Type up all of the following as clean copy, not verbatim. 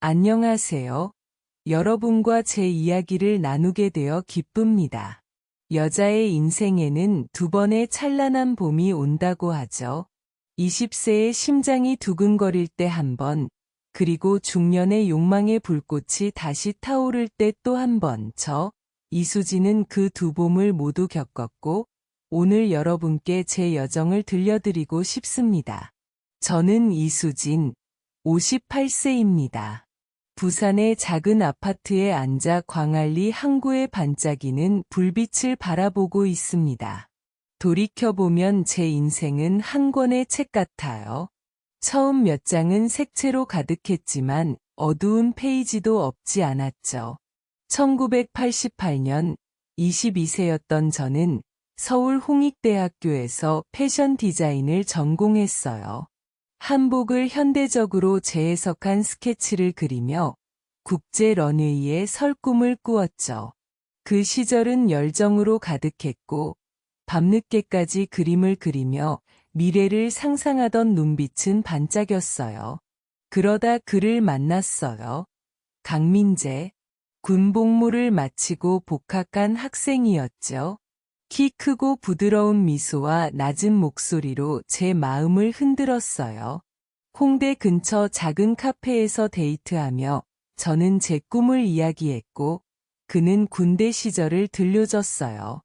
안녕하세요. 여러분과 제 이야기를 나누게 되어 기쁩니다. 여자의 인생에는 두 번의 찬란한 봄이 온다고 하죠. 20세의 심장이 두근거릴 때 한 번, 그리고 중년의 욕망의 불꽃이 다시 타오를 때 또 한 번. 이수지는 그 두 봄을 모두 겪었고, 오늘 여러분께 제 여정을 들려드리고 싶습니다. 저는 이수진, 58세입니다. 부산의 작은 아파트에 앉아 광안리 항구의 반짝이는 불빛을 바라보고 있습니다. 돌이켜보면 제 인생은 한 권의 책 같아요. 처음 몇 장은 색채로 가득했지만 어두운 페이지도 없지 않았죠. 1988년 22세였던 저는 서울 홍익대학교에서 패션 디자인을 전공했어요. 한복을 현대적으로 재해석한 스케치를 그리며 국제 런웨이에 설 꿈을 꾸었죠. 그 시절은 열정으로 가득했고 밤늦게까지 그림을 그리며 미래를 상상하던 눈빛은 반짝였어요. 그러다 그를 만났어요. 강민재. 군복무를 마치고 복학한 학생이었죠. 키 크고 부드러운 미소와 낮은 목소리로 제 마음을 흔들었어요. 홍대 근처 작은 카페에서 데이트하며 저는 제 꿈을 이야기했고 그는 군대 시절을 들려줬어요.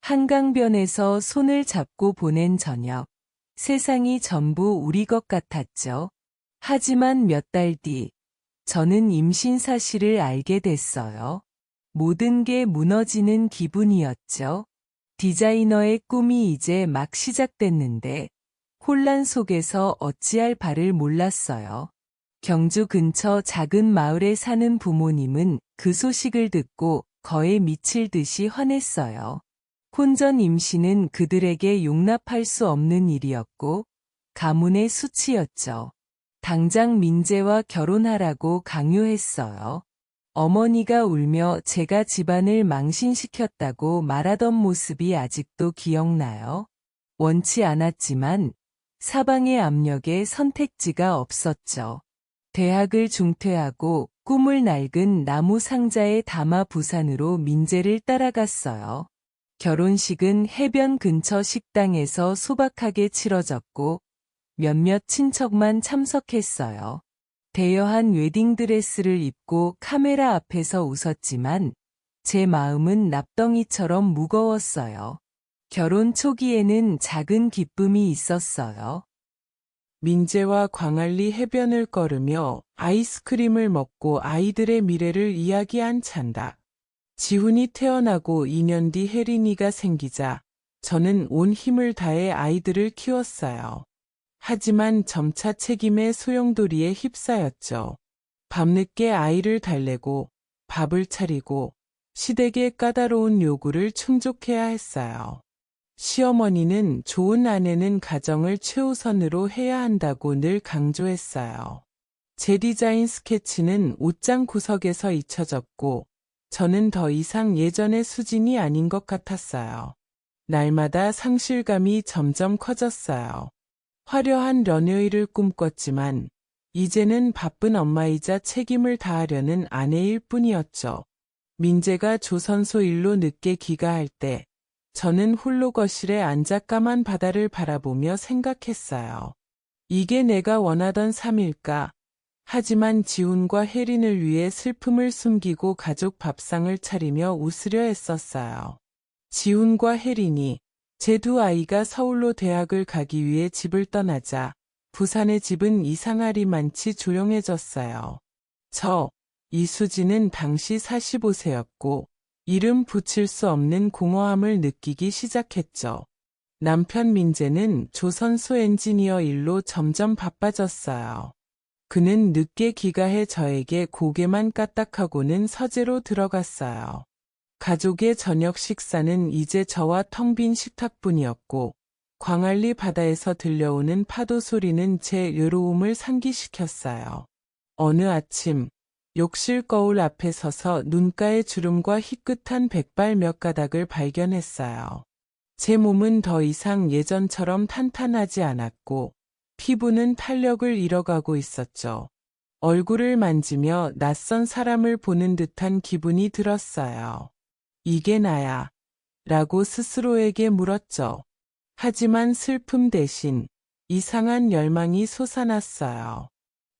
한강변에서 손을 잡고 보낸 저녁. 세상이 전부 우리 것 같았죠. 하지만 몇 달 뒤, 저는 임신 사실을 알게 됐어요. 모든 게 무너지는 기분이었죠. 디자이너의 꿈이 이제 막 시작됐는데 혼란 속에서 어찌할 바를 몰랐어요. 경주 근처 작은 마을에 사는 부모님은 그 소식을 듣고 거에 미칠 듯이 화냈어요. 혼전 임신은 그들에게 용납할 수 없는 일이었고 가문의 수치였죠. 당장 민재와 결혼하라고 강요했어요. 어머니가 울며 제가 집안을 망신시켰다고 말하던 모습이 아직도 기억나요. 원치 않았지만 사방의 압력에 선택지가 없었죠. 대학을 중퇴하고 꿈을 낡은 나무 상자에 담아 부산으로 민재를 따라갔어요. 결혼식은 해변 근처 식당에서 소박하게 치러졌고 몇몇 친척만 참석했어요. 대여한 웨딩드레스를 입고 카메라 앞에서 웃었지만 제 마음은 납덩이처럼 무거웠어요. 결혼 초기에는 작은 기쁨이 있었어요. 민재와 광안리 해변을 걸으며 아이스크림을 먹고 아이들의 미래를 이야기한 찬다. 지훈이 태어나고 2년 뒤 혜린이가 생기자 저는 온 힘을 다해 아이들을 키웠어요. 하지만 점차 책임의 소용돌이에 휩싸였죠. 밤늦게 아이를 달래고 밥을 차리고 시댁의 까다로운 요구를 충족해야 했어요. 시어머니는 좋은 아내는 가정을 최우선으로 해야 한다고 늘 강조했어요. 제 디자인 스케치는 옷장 구석에서 잊혀졌고 저는 더 이상 예전의 수진이 아닌 것 같았어요. 날마다 상실감이 점점 커졌어요. 화려한 런웨이를 꿈꿨지만 이제는 바쁜 엄마이자 책임을 다하려는 아내일 뿐이었죠. 민재가 조선소 일로 늦게 귀가할 때 저는 홀로 거실에 앉아 까만 바다를 바라보며 생각했어요. 이게 내가 원하던 삶일까? 하지만 지훈과 혜린을 위해 슬픔을 숨기고 가족 밥상을 차리며 웃으려 했었어요. 지훈과 혜린이 제 두 아이가 서울로 대학을 가기 위해 집을 떠나자 부산의 집은 이상하리만치 조용해졌어요. 이수지는 당시 45세였고 이름 붙일 수 없는 공허함을 느끼기 시작했죠. 남편 민재는 조선소 엔지니어 일로 점점 바빠졌어요. 그는 늦게 귀가해 저에게 고개만 까딱하고는 서재로 들어갔어요. 가족의 저녁 식사는 이제 저와 텅 빈 식탁뿐이었고 광안리 바다에서 들려오는 파도 소리는 제 외로움을 상기시켰어요. 어느 아침 욕실 거울 앞에 서서 눈가의 주름과 희끗한 백발 몇 가닥을 발견했어요. 제 몸은 더 이상 예전처럼 탄탄하지 않았고 피부는 탄력을 잃어가고 있었죠. 얼굴을 만지며 낯선 사람을 보는 듯한 기분이 들었어요. 이게 나야. 라고 스스로에게 물었죠. 하지만 슬픔 대신 이상한 열망이 솟아났어요.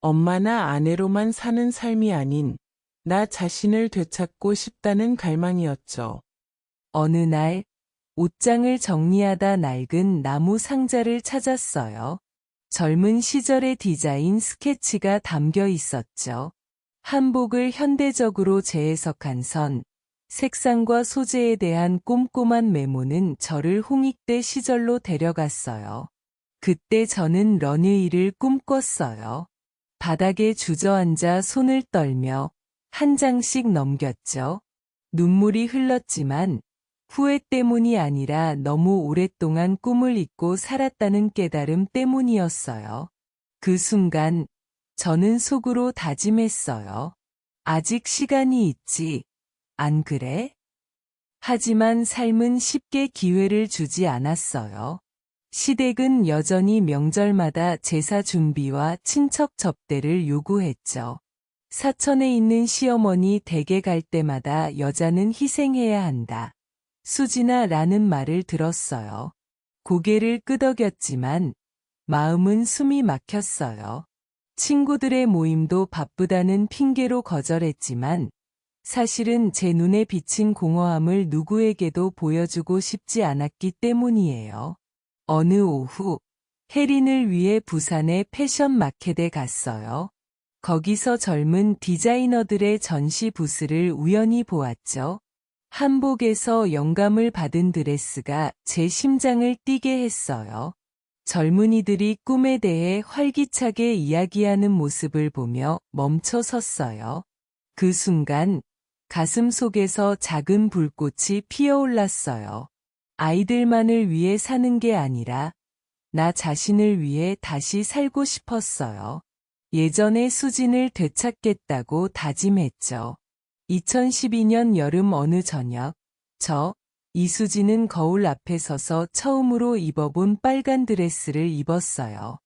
엄마나 아내로만 사는 삶이 아닌 나 자신을 되찾고 싶다는 갈망이었죠. 어느 날 옷장을 정리하다 낡은 나무 상자를 찾았어요. 젊은 시절의 디자인 스케치가 담겨 있었죠. 한복을 현대적으로 재해석한 선, 색상과 소재에 대한 꼼꼼한 메모는 저를 홍익대 시절로 데려갔어요. 그때 저는 런웨이를 꿈꿨어요. 바닥에 주저앉아 손을 떨며 한 장씩 넘겼죠. 눈물이 흘렀지만 후회 때문이 아니라 너무 오랫동안 꿈을 잊고 살았다는 깨달음 때문이었어요. 그 순간 저는 속으로 다짐했어요. 아직 시간이 있지, 안 그래? 하지만 삶은 쉽게 기회를 주지 않았어요. 시댁은 여전히 명절마다 제사 준비와 친척 접대를 요구했죠. 사천에 있는 시어머니 댁에 갈 때마다 여자는 희생해야 한다. 수진아라는 말을 들었어요. 고개를 끄덕였지만 마음은 숨이 막혔어요. 친구들의 모임도 바쁘다는 핑계로 거절했지만 사실은 제 눈에 비친 공허함을 누구에게도 보여주고 싶지 않았기 때문이에요. 어느 오후, 혜린을 위해 부산의 패션 마켓에 갔어요. 거기서 젊은 디자이너들의 전시 부스를 우연히 보았죠. 한복에서 영감을 받은 드레스가 제 심장을 뛰게 했어요. 젊은이들이 꿈에 대해 활기차게 이야기하는 모습을 보며 멈춰 섰어요. 그 순간 가슴 속에서 작은 불꽃이 피어올랐어요. 아이들만을 위해 사는 게 아니라 나 자신을 위해 다시 살고 싶었어요. 예전의 수진을 되찾겠다고 다짐했죠. 2012년 여름 어느 저녁, 이수진은 거울 앞에 서서 처음으로 입어본 빨간 드레스를 입었어요.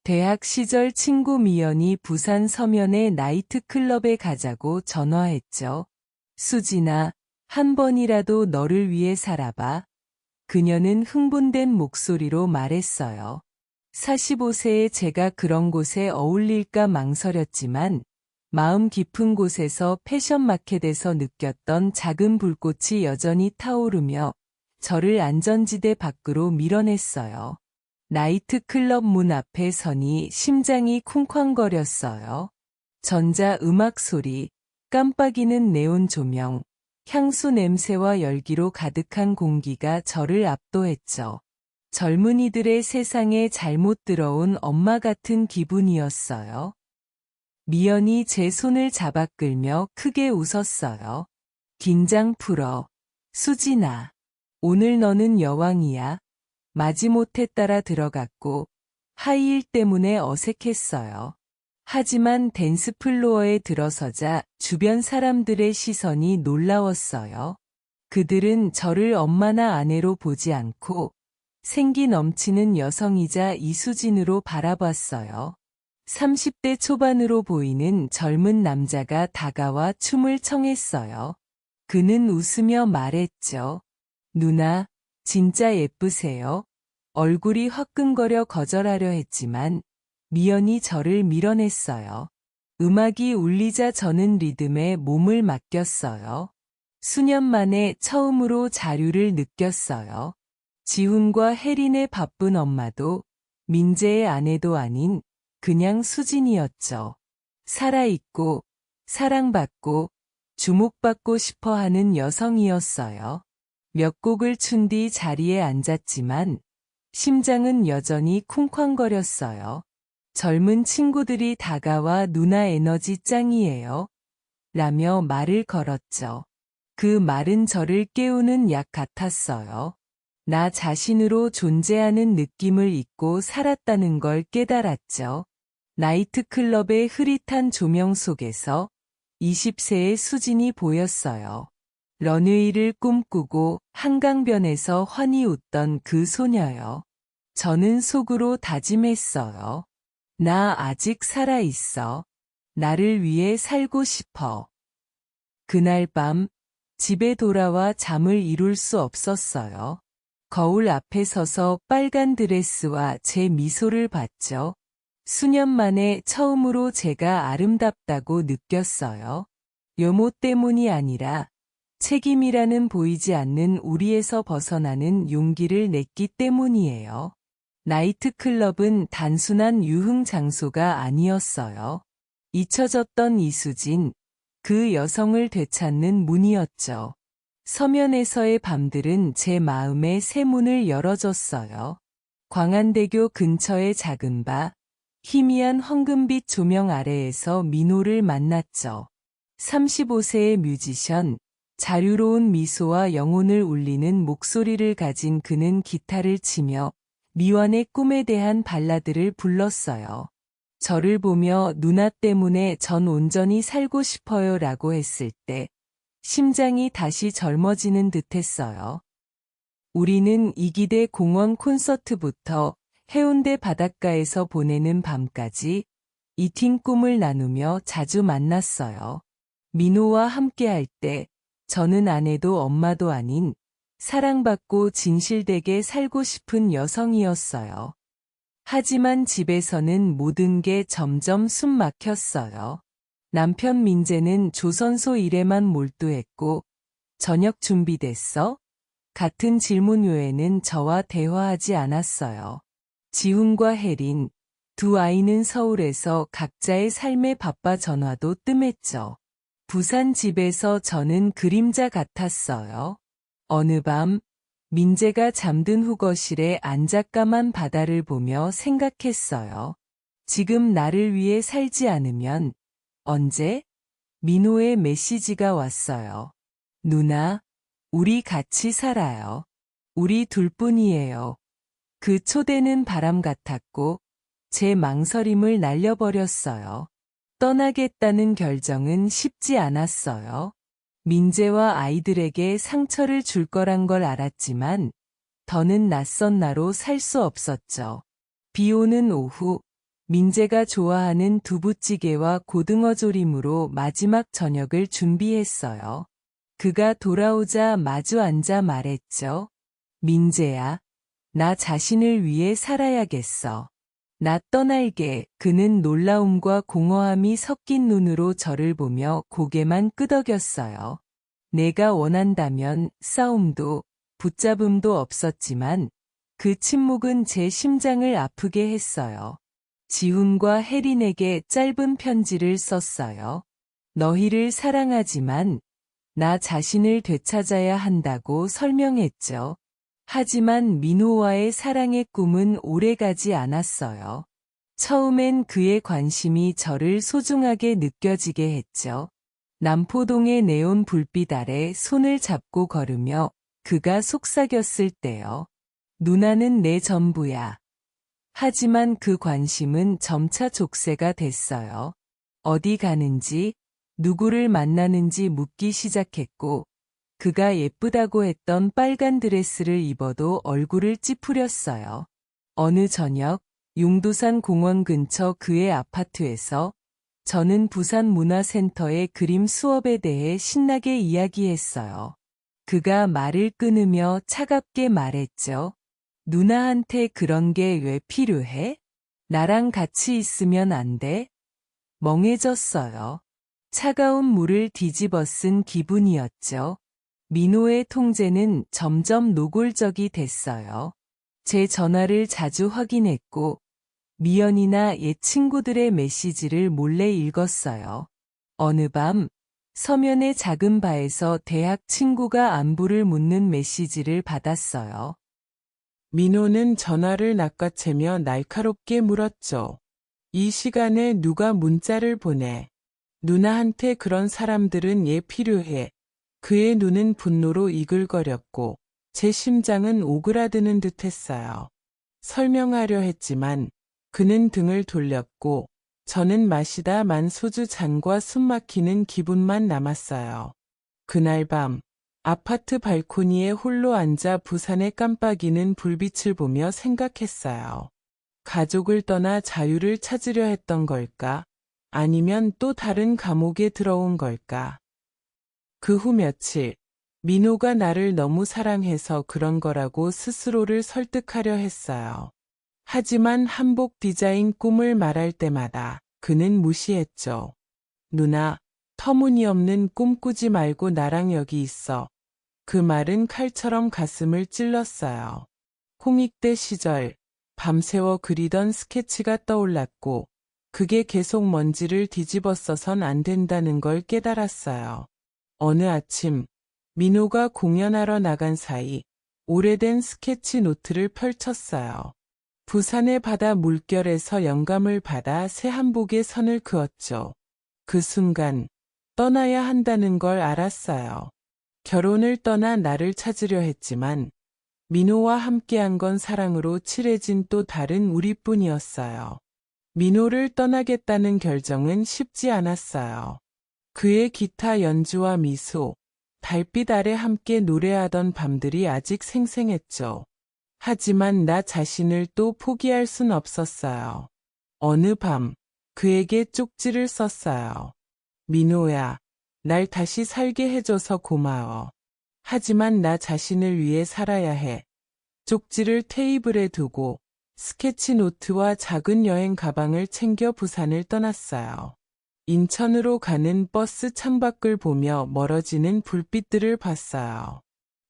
대학 시절 친구 미연이 부산 서면의 나이트클럽에 가자고 전화했죠. 수진아, 한 번이라도 너를 위해 살아봐. 그녀는 흥분된 목소리로 말했어요. 45세의 제가 그런 곳에 어울릴까 망설였지만 마음 깊은 곳에서 패션마켓에서 느꼈던 작은 불꽃이 여전히 타오르며 저를 안전지대 밖으로 밀어냈어요. 나이트클럽 문 앞에 서니 심장이 쿵쾅거렸어요. 전자 음악 소리, 깜빡이는 네온 조명, 향수 냄새와 열기로 가득한 공기가 저를 압도했죠. 젊은이들의 세상에 잘못 들어온 엄마 같은 기분이었어요. 미연이 제 손을 잡아 끌며 크게 웃었어요. 긴장 풀어. 수진아. 오늘 너는 여왕이야. 마지못해 따라 들어갔고 하이힐 때문에 어색했어요. 하지만 댄스 플로어에 들어서자 주변 사람들의 시선이 놀라웠어요. 그들은 저를 엄마나 아내로 보지 않고 생기 넘치는 여성이자 이수진으로 바라봤어요. 30대 초반으로 보이는 젊은 남자가 다가와 춤을 청했어요. 그는 웃으며 말했죠. 누나, 진짜 예쁘세요. 얼굴이 화끈거려 거절하려 했지만 미연이 저를 밀어냈어요. 음악이 울리자 저는 리듬에 몸을 맡겼어요. 수년 만에 처음으로 자유를 느꼈어요. 지훈과 혜린의 바쁜 엄마도 민재의 아내도 아닌 그냥 수진이었죠. 살아있고 사랑받고 주목받고 싶어하는 여성이었어요. 몇 곡을 춘 뒤 자리에 앉았지만 심장은 여전히 쿵쾅거렸어요. 젊은 친구들이 다가와 누나 에너지 짱이에요. 라며 말을 걸었죠. 그 말은 저를 깨우는 약 같았어요. 나 자신으로 존재하는 느낌을 잊고 살았다는 걸 깨달았죠. 나이트클럽의 흐릿한 조명 속에서 20세의 수진이 보였어요. 런웨이를 꿈꾸고 한강변에서 환히 웃던 그 소녀요. 저는 속으로 다짐했어요. 나 아직 살아있어. 나를 위해 살고 싶어. 그날 밤 집에 돌아와 잠을 이룰 수 없었어요. 거울 앞에 서서 빨간 드레스와 제 미소를 봤죠. 수년 만에 처음으로 제가 아름답다고 느꼈어요. 외모 때문이 아니라 책임이라는 보이지 않는 우리에서 벗어나는 용기를 냈기 때문이에요. 나이트클럽은 단순한 유흥 장소가 아니었어요. 잊혀졌던 이수진, 그 여성을 되찾는 문이었죠. 서면에서의 밤들은 제 마음에 새 문을 열어줬어요. 광안대교 근처의 작은 바, 희미한 황금빛 조명 아래에서 민호를 만났죠. 35세의 뮤지션, 자유로운 미소와 영혼을 울리는 목소리를 가진 그는 기타를 치며 미완의 꿈에 대한 발라드를 불렀어요. 저를 보며 누나 때문에 전 온전히 살고 싶어요 라고 했을 때 심장이 다시 젊어지는 듯 했어요. 우리는 이기대 공원 콘서트부터 해운대 바닷가에서 보내는 밤까지 이팅 꿈을 나누며 자주 만났어요. 민호와 함께할 때 저는 아내도 엄마도 아닌 사랑받고 진실되게 살고 싶은 여성이었어요. 하지만 집에서는 모든 게 점점 숨 막혔어요. 남편 민재는 조선소 일에만 몰두했고 저녁 준비됐어? 같은 질문 외에는 저와 대화하지 않았어요. 지훈과 혜린, 두 아이는 서울에서 각자의 삶에 바빠 전화도 뜸했죠. 부산 집에서 저는 그림자 같았어요. 어느 밤 민재가 잠든 후 거실에 앉아 까만 바다를 보며 생각했어요. 지금 나를 위해 살지 않으면 언제? 민호의 메시지가 왔어요. 누나, 우리 같이 살아요. 우리 둘뿐이에요. 그 초대는 바람 같았고 제 망설임을 날려버렸어요. 떠나겠다는 결정은 쉽지 않았어요. 민재와 아이들에게 상처를 줄 거란 걸 알았지만 더는 낯선 나로 살 수 없었죠. 비 오는 오후, 민재가 좋아하는 두부찌개와 고등어 조림으로 마지막 저녁을 준비했어요. 그가 돌아오자 마주 앉아 말했죠. 민재야, 나 자신을 위해 살아야겠어. 나 떠날게. 그는 놀라움과 공허함이 섞인 눈으로 저를 보며 고개만 끄덕였어요. 내가 원한다면 싸움도 붙잡음도 없었지만 그 침묵은 제 심장을 아프게 했어요. 지훈과 혜린에게 짧은 편지를 썼어요. 너희를 사랑하지만 나 자신을 되찾아야 한다고 설명했죠. 하지만 민호와의 사랑의 꿈은 오래가지 않았어요. 처음엔 그의 관심이 저를 소중하게 느껴지게 했죠. 남포동의 네온 불빛 아래 손을 잡고 걸으며 그가 속삭였을 때요. 누나는 내 전부야. 하지만 그 관심은 점차 족쇄가 됐어요. 어디 가는지, 누구를 만나는지 묻기 시작했고, 그가 예쁘다고 했던 빨간 드레스를 입어도 얼굴을 찌푸렸어요. 어느 저녁, 용두산 공원 근처 그의 아파트에서 저는 부산 문화센터의 그림 수업에 대해 신나게 이야기했어요. 그가 말을 끊으며 차갑게 말했죠. 누나한테 그런 게 왜 필요해? 나랑 같이 있으면 안 돼? 멍해졌어요. 차가운 물을 뒤집어 쓴 기분이었죠. 민호의 통제는 점점 노골적이 됐어요. 제 전화를 자주 확인했고 미연이나 옛 친구들의 메시지를 몰래 읽었어요. 어느 밤 서면의 작은 바에서 대학 친구가 안부를 묻는 메시지를 받았어요. 민호는 전화를 낚아채며 날카롭게 물었죠. 이 시간에 누가 문자를 보내? 누나한테 그런 사람들은 얘 필요해. 그의 눈은 분노로 이글거렸고 제 심장은 오그라드는 듯했어요. 설명하려 했지만 그는 등을 돌렸고 저는 마시다 만 소주 잔과 숨막히는 기분만 남았어요. 그날 밤 아파트 발코니에 홀로 앉아 부산의 깜빡이는 불빛을 보며 생각했어요. 가족을 떠나 자유를 찾으려 했던 걸까? 아니면 또 다른 감옥에 들어온 걸까? 그 후 며칠, 민호가 나를 너무 사랑해서 그런 거라고 스스로를 설득하려 했어요. 하지만 한복 디자인 꿈을 말할 때마다 그는 무시했죠. 누나, 터무니없는 꿈 꾸지 말고 나랑 여기 있어. 그 말은 칼처럼 가슴을 찔렀어요. 홍익대 시절, 밤새워 그리던 스케치가 떠올랐고, 그게 계속 먼지를 뒤집어 써선 안 된다는 걸 깨달았어요. 어느 아침, 민호가 공연하러 나간 사이, 오래된 스케치 노트를 펼쳤어요. 부산의 바다 물결에서 영감을 받아 새 한복에 선을 그었죠. 그 순간, 떠나야 한다는 걸 알았어요. 결혼을 떠나 나를 찾으려 했지만, 민호와 함께한 건 사랑으로 칠해진 또 다른 우리뿐이었어요. 민호를 떠나겠다는 결정은 쉽지 않았어요. 그의 기타 연주와 미소, 달빛 아래 함께 노래하던 밤들이 아직 생생했죠. 하지만 나 자신을 또 포기할 순 없었어요. 어느 밤, 그에게 쪽지를 썼어요. 민호야, 날 다시 살게 해줘서 고마워. 하지만 나 자신을 위해 살아야 해. 쪽지를 테이블에 두고 스케치 노트와 작은 여행 가방을 챙겨 부산을 떠났어요. 인천으로 가는 버스 창밖을 보며 멀어지는 불빛들을 봤어요.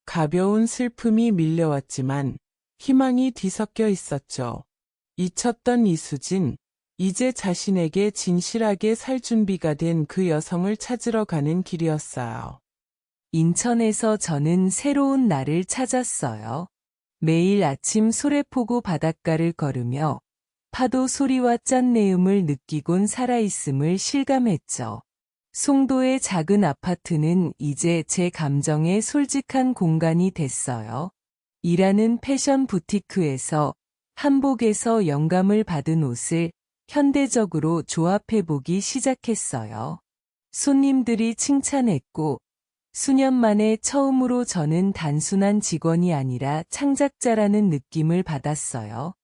가벼운 슬픔이 밀려왔지만 희망이 뒤섞여 있었죠. 잊혔던 이수진, 이제 자신에게 진실하게 살 준비가 된 그 여성을 찾으러 가는 길이었어요. 인천에서 저는 새로운 나를 찾았어요. 매일 아침 소래포구 바닷가를 걸으며 파도 소리와 짠내음을 느끼곤 살아있음을 실감했죠. 송도의 작은 아파트는 이제 제 감정의 솔직한 공간이 됐어요. 일하는 패션 부티크에서 한복에서 영감을 받은 옷을 현대적으로 조합해보기 시작했어요. 손님들이 칭찬했고, 수년 만에 처음으로 저는 단순한 직원이 아니라 창작자라는 느낌을 받았어요.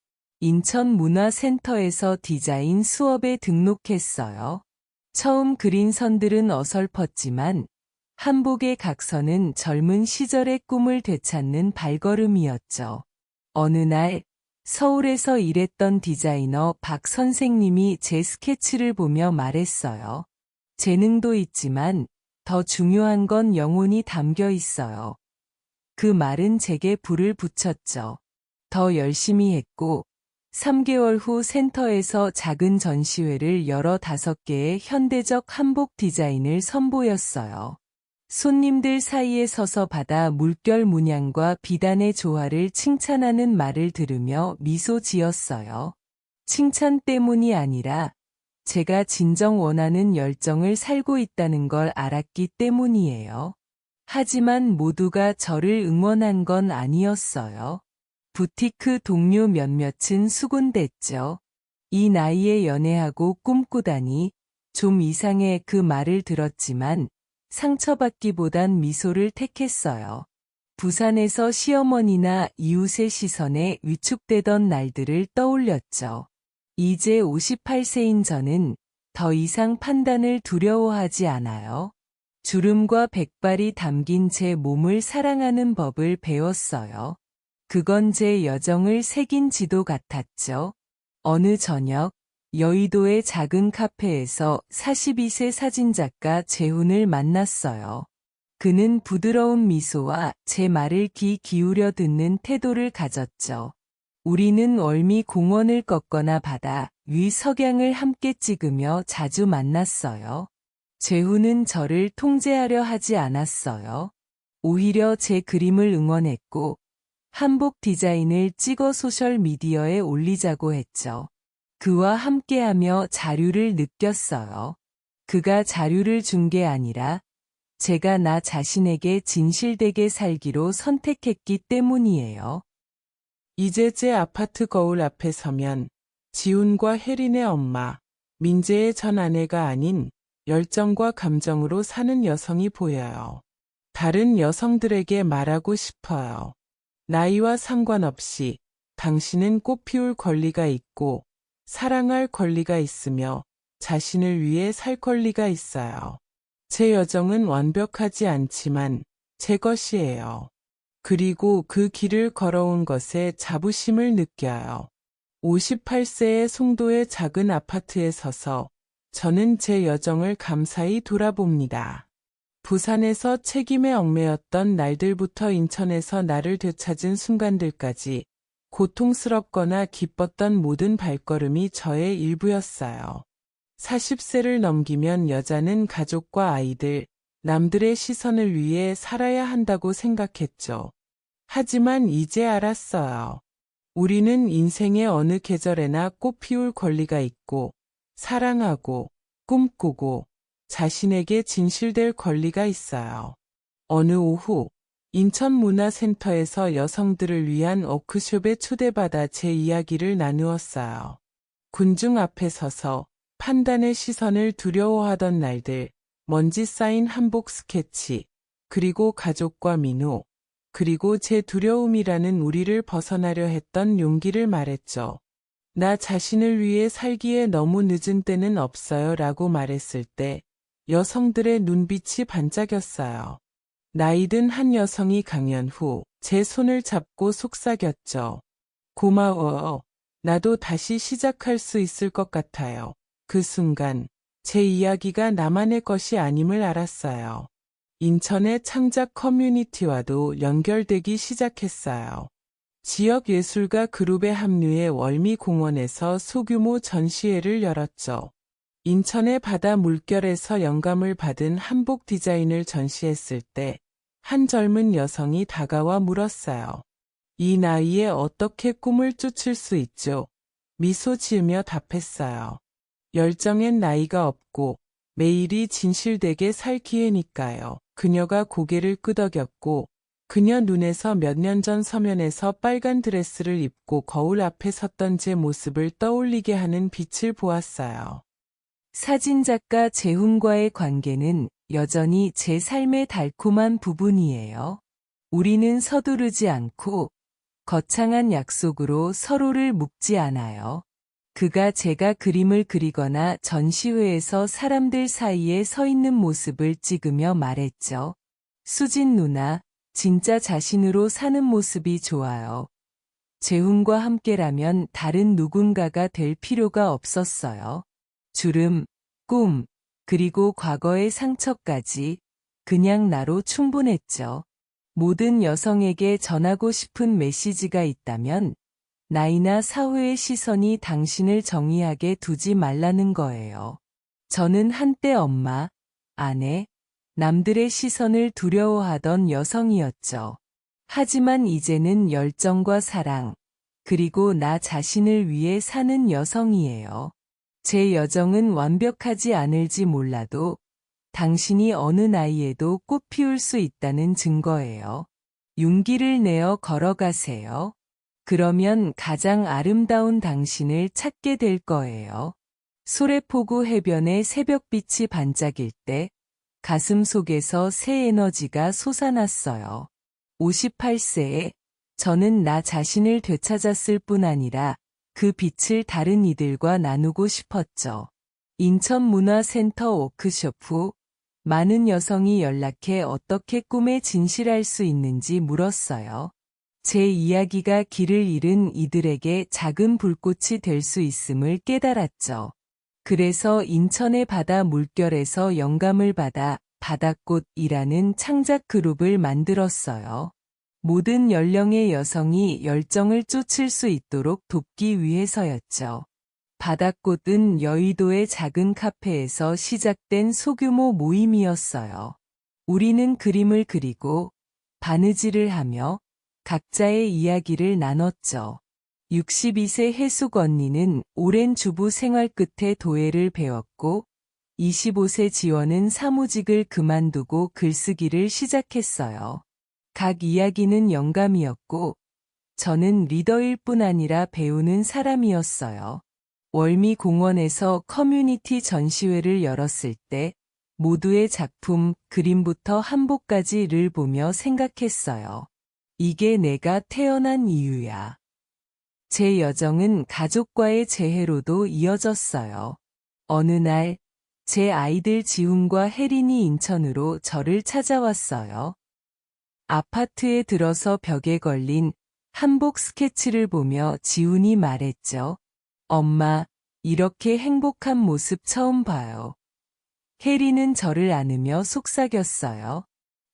인천문화센터에서 디자인 수업에 등록했어요. 처음 그린 선들은 어설펐지만 한복의 각선은 젊은 시절의 꿈을 되찾는 발걸음이었죠. 어느 날 서울에서 일했던 디자이너 박 선생님이 제 스케치를 보며 말했어요. 재능도 있지만 더 중요한 건 영혼이 담겨 있어요. 그 말은 제게 불을 붙였죠. 더 열심히 했고 3개월 후 센터에서 작은 전시회를 열어 5개의 현대적 한복 디자인을 선보였어요. 손님들 사이에 서서 바다 물결 문양과 비단의 조화를 칭찬하는 말을 들으며 미소 지었어요. 칭찬 때문이 아니라 제가 진정 원하는 열정을 살고 있다는 걸 알았기 때문이에요. 하지만 모두가 저를 응원한 건 아니었어요. 부티크 동료 몇몇은 수군댔죠. 이 나이에 연애하고 꿈꾸다니 좀 이상해. 그 말을 들었지만 상처받기보단 미소를 택했어요. 부산에서 시어머니나 이웃의 시선에 위축되던 날들을 떠올렸죠. 이제 58세인 저는 더 이상 판단을 두려워하지 않아요. 주름과 백발이 담긴 제 몸을 사랑하는 법을 배웠어요. 그건 제 여정을 새긴 지도 같았죠. 어느 저녁, 여의도의 작은 카페에서 42세 사진작가 재훈을 만났어요. 그는 부드러운 미소와 제 말을 귀 기울여 듣는 태도를 가졌죠. 우리는 월미 공원을 걷거나 바다 위 석양을 함께 찍으며 자주 만났어요. 재훈은 저를 통제하려 하지 않았어요. 오히려 제 그림을 응원했고 한복 디자인을 찍어 소셜미디어에 올리자고 했죠. 그와 함께하며 자유를 느꼈어요. 그가 자유를 준 게 아니라 제가 나 자신에게 진실되게 살기로 선택했기 때문이에요. 이제 제 아파트 거울 앞에 서면 지훈과 혜린의 엄마, 민재의 전 아내가 아닌 열정과 감정으로 사는 여성이 보여요. 다른 여성들에게 말하고 싶어요. 나이와 상관없이 당신은 꽃 피울 권리가 있고 사랑할 권리가 있으며 자신을 위해 살 권리가 있어요. 제 여정은 완벽하지 않지만 제 것이에요. 그리고 그 길을 걸어온 것에 자부심을 느껴요. 58세의 송도의 작은 아파트에 서서 저는 제 여정을 감사히 돌아봅니다. 부산에서 책임에 얽매였던 날들부터 인천에서 나를 되찾은 순간들까지 고통스럽거나 기뻤던 모든 발걸음이 저의 일부였어요. 40세를 넘기면 여자는 가족과 아이들, 남들의 시선을 위해 살아야 한다고 생각했죠. 하지만 이제 알았어요. 우리는 인생의 어느 계절에나 꽃 피울 권리가 있고, 사랑하고, 꿈꾸고, 자신에게 진실될 권리가 있어요. 어느 오후, 인천문화센터에서 여성들을 위한 워크숍에 초대받아 제 이야기를 나누었어요. 군중 앞에 서서 판단의 시선을 두려워하던 날들, 먼지 쌓인 한복 스케치, 그리고 가족과 민호, 그리고 제 두려움이라는 우리를 벗어나려 했던 용기를 말했죠. 나 자신을 위해 살기에 너무 늦은 때는 없어요 라고 말했을 때 여성들의 눈빛이 반짝였어요. 나이든 한 여성이 강연 후 제 손을 잡고 속삭였죠. 고마워요. 나도 다시 시작할 수 있을 것 같아요. 그 순간 제 이야기가 나만의 것이 아님을 알았어요. 인천의 창작 커뮤니티와도 연결되기 시작했어요. 지역 예술가 그룹에 합류해 월미공원에서 소규모 전시회를 열었죠. 인천의 바다 물결에서 영감을 받은 한복 디자인을 전시했을 때 한 젊은 여성이 다가와 물었어요. 이 나이에 어떻게 꿈을 쫓을 수 있죠? 미소 지으며 답했어요. 열정엔 나이가 없고 매일이 진실되게 살 기회니까요. 그녀가 고개를 끄덕였고 그녀 눈에서 몇 년 전 서면에서 빨간 드레스를 입고 거울 앞에 섰던 제 모습을 떠올리게 하는 빛을 보았어요. 사진작가 재훈과의 관계는 여전히 제 삶의 달콤한 부분이에요. 우리는 서두르지 않고 거창한 약속으로 서로를 묶지 않아요. 그가 제가 그림을 그리거나 전시회에서 사람들 사이에 서 있는 모습을 찍으며 말했죠. 수진 누나, 진짜 자신으로 사는 모습이 좋아요. 재훈과 함께라면 다른 누군가가 될 필요가 없었어요. 주름, 꿈, 그리고 과거의 상처까지 그냥 나로 충분했죠. 모든 여성에게 전하고 싶은 메시지가 있다면 나이나 사회의 시선이 당신을 정의하게 두지 말라는 거예요. 저는 한때 엄마, 아내, 남들의 시선을 두려워하던 여성이었죠. 하지만 이제는 열정과 사랑, 그리고 나 자신을 위해 사는 여성이에요. 제 여정은 완벽하지 않을지 몰라도 당신이 어느 나이에도 꽃 피울 수 있다는 증거예요. 용기를 내어 걸어가세요. 그러면 가장 아름다운 당신을 찾게 될 거예요. 소래포구 해변의 새벽빛이 반짝일 때 가슴 속에서 새 에너지가 솟아났어요. 58세에 저는 나 자신을 되찾았을 뿐 아니라 그 빛을 다른 이들과 나누고 싶었죠. 인천문화센터 워크숍 후 많은 여성이 연락해 어떻게 꿈에 진실할 수 있는지 물었어요. 제 이야기가 길을 잃은 이들에게 작은 불꽃이 될 수 있음을 깨달았죠. 그래서 인천의 바다 물결에서 영감을 받아 바닷꽃이라는 창작 그룹을 만들었어요. 모든 연령의 여성이 열정을 쫓을 수 있도록 돕기 위해서였죠. 바닷꽃은 여의도의 작은 카페에서 시작된 소규모 모임이었어요. 우리는 그림을 그리고 바느질을 하며 각자의 이야기를 나눴죠. 62세 해숙 언니는 오랜 주부 생활 끝에 도예를 배웠고 25세 지원은 사무직을 그만두고 글쓰기를 시작했어요. 각 이야기는 영감이었고 저는 리더일 뿐 아니라 배우는 사람이었어요. 월미공원에서 커뮤니티 전시회를 열었을 때 모두의 작품, 그림부터 한복까지를 보며 생각했어요. 이게 내가 태어난 이유야. 제 여정은 가족과의 재회로도 이어졌어요. 어느 날, 제 아이들 지훈과 혜린이 인천으로 저를 찾아왔어요. 아파트에 들어서 벽에 걸린 한복 스케치를 보며 지훈이 말했죠. 엄마, 이렇게 행복한 모습 처음 봐요. 혜린은 저를 안으며 속삭였어요.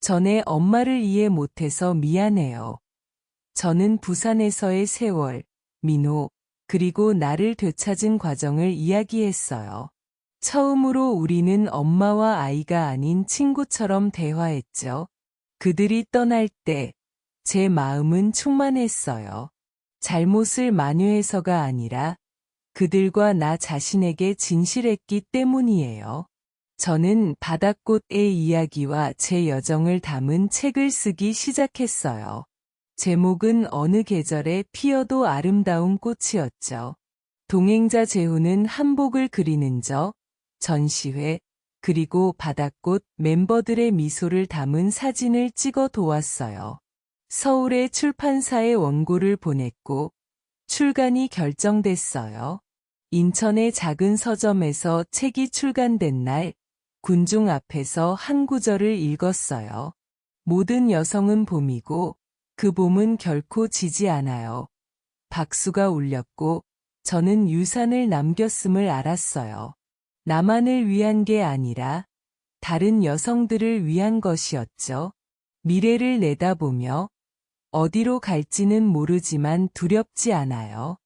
전에 엄마를 이해 못해서 미안해요. 저는 부산에서의 세월, 민호, 그리고 나를 되찾은 과정을 이야기했어요. 처음으로 우리는 엄마와 아이가 아닌 친구처럼 대화했죠. 그들이 떠날 때 제 마음은 충만했어요. 잘못을 만회해서가 아니라 그들과 나 자신에게 진실했기 때문이에요. 저는 바닷꽃의 이야기와 제 여정을 담은 책을 쓰기 시작했어요. 제목은 어느 계절에 피어도 아름다운 꽃이었죠. 동행자 재훈은 한복을 그리는 전시회, 그리고 바닷꽃 멤버들의 미소를 담은 사진을 찍어 도왔어요. 서울의 출판사에 원고를 보냈고 출간이 결정됐어요. 인천의 작은 서점에서 책이 출간된 날, 군중 앞에서 한 구절을 읽었어요. 모든 여성은 봄이고 그 봄은 결코 지지 않아요. 박수가 울렸고 저는 유산을 남겼음을 알았어요. 나만을 위한 게 아니라 다른 여성들을 위한 것이었죠. 미래를 내다보며 어디로 갈지는 모르지만 두렵지 않아요.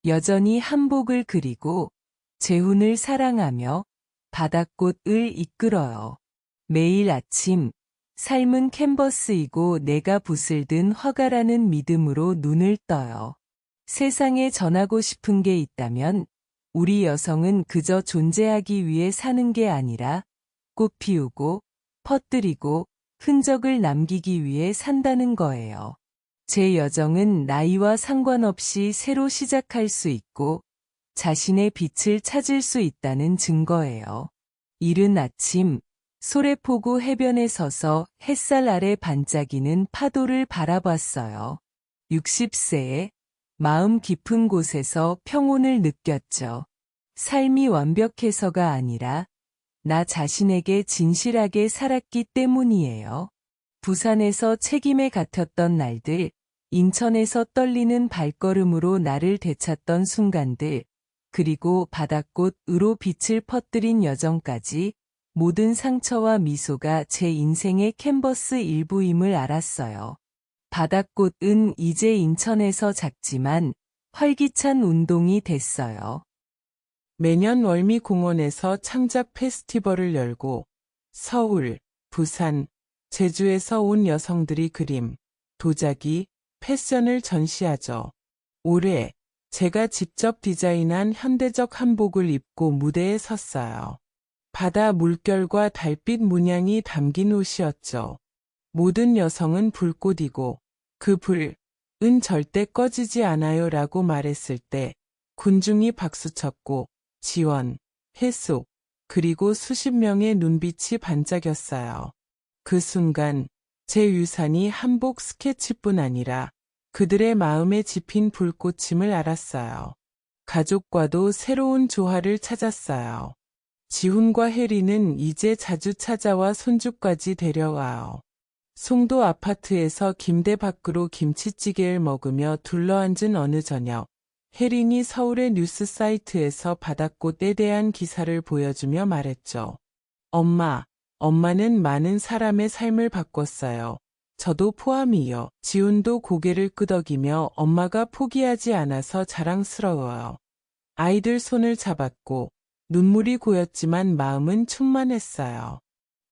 여전히 한복을 그리고 재훈을 사랑하며 바닷꽃을 이끌어요. 매일 아침 삶은 캔버스이고 내가 붓을 든 화가라는 믿음으로 눈을 떠요. 세상에 전하고 싶은 게 있다면 우리 여성은 그저 존재하기 위해 사는 게 아니라 꽃 피우고 퍼뜨리고 흔적을 남기기 위해 산다는 거예요. 제 여정은 나이와 상관없이 새로 시작할 수 있고 자신의 빛을 찾을 수 있다는 증거예요. 이른 아침 소래포구 해변에 서서 햇살 아래 반짝이는 파도를 바라봤어요. 60세에 마음 깊은 곳에서 평온을 느꼈죠. 삶이 완벽해서가 아니라 나 자신에게 진실하게 살았기 때문이에요. 부산에서 책임에 갇혔던 날들, 인천에서 떨리는 발걸음으로 나를 되찾던 순간들, 그리고 바닷꽃으로 빛을 퍼뜨린 여정까지 모든 상처와 미소가 제 인생의 캔버스 일부임을 알았어요. 바닷꽃은 이제 인천에서 작지만 활기찬 운동이 됐어요. 매년 월미공원에서 창작 페스티벌을 열고 서울, 부산, 제주에서 온 여성들이 그림, 도자기, 패션을 전시하죠. 올해 제가 직접 디자인한 현대적 한복을 입고 무대에 섰어요. 바다 물결과 달빛 문양이 담긴 옷이었죠. 모든 여성은 불꽃이고 그 불은 절대 꺼지지 않아요 라고 말했을 때 군중이 박수쳤고 지원, 해속, 그리고 수십 명의 눈빛이 반짝였어요. 그 순간 제 유산이 한복 스케치뿐 아니라 그들의 마음에 집힌 불꽃임을 알았어요. 가족과도 새로운 조화를 찾았어요. 지훈과 혜리는 이제 자주 찾아와 손주까지 데려와요. 송도 아파트에서 김대 밖으로 김치찌개를 먹으며 둘러앉은 어느 저녁, 혜린이 서울의 뉴스 사이트에서 바닷꽃에 대한 기사를 보여주며 말했죠. 엄마는 많은 사람의 삶을 바꿨어요. 저도 포함이요. 지훈도 고개를 끄덕이며 엄마가 포기하지 않아서 자랑스러워요. 아이들 손을 잡았고 눈물이 고였지만 마음은 충만했어요.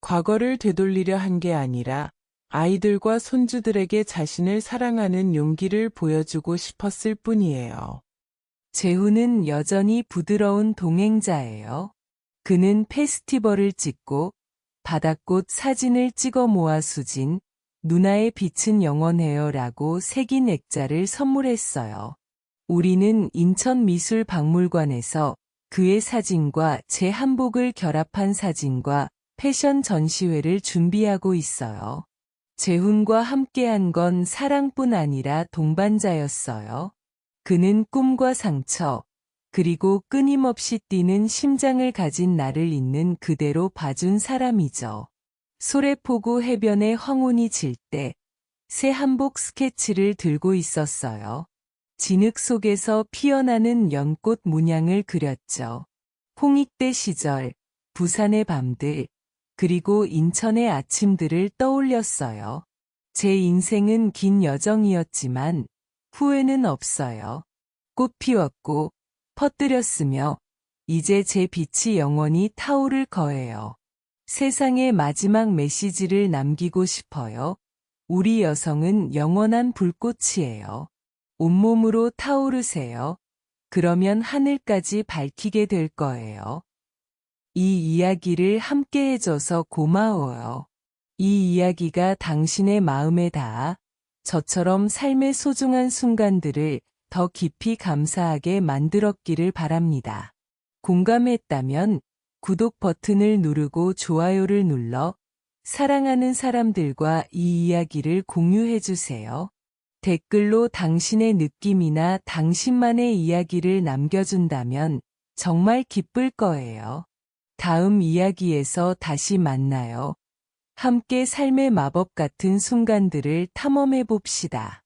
과거를 되돌리려 한 게 아니라 아이들과 손주들에게 자신을 사랑하는 용기를 보여주고 싶었을 뿐이에요. 재훈은 여전히 부드러운 동행자예요. 그는 페스티벌을 찍고 바닷꽃 사진을 찍어 모아 수진, 누나의 빛은 영원해요 라고 새긴 액자를 선물했어요. 우리는 인천미술박물관에서 그의 사진과 제 한복을 결합한 사진과 패션 전시회를 준비하고 있어요. 재훈과 함께한 건 사랑뿐 아니라 동반자였어요. 그는 꿈과 상처, 그리고 끊임없이 뛰는 심장을 가진 나를 있는 그대로 봐준 사람이죠. 소래포구 해변에 황혼이 질 때 새 한복 스케치를 들고 있었어요. 진흙 속에서 피어나는 연꽃 문양을 그렸죠. 홍익대 시절, 부산의 밤들, 그리고 인천의 아침들을 떠올렸어요. 제 인생은 긴 여정이었지만 후회는 없어요. 꽃 피웠고 퍼뜨렸으며 이제 제 빛이 영원히 타오를 거예요. 세상의 마지막 메시지를 남기고 싶어요. 우리 여성은 영원한 불꽃이에요. 온몸으로 타오르세요. 그러면 하늘까지 밝히게 될 거예요. 이 이야기를 함께 해줘서 고마워요. 이 이야기가 당신의 마음에 닿아 저처럼 삶의 소중한 순간들을 더 깊이 감사하게 만들었기를 바랍니다. 공감했다면 구독 버튼을 누르고 좋아요를 눌러 사랑하는 사람들과 이 이야기를 공유해주세요. 댓글로 당신의 느낌이나 당신만의 이야기를 남겨준다면 정말 기쁠 거예요. 다음 이야기에서 다시 만나요. 함께 삶의 마법 같은 순간들을 탐험해 봅시다.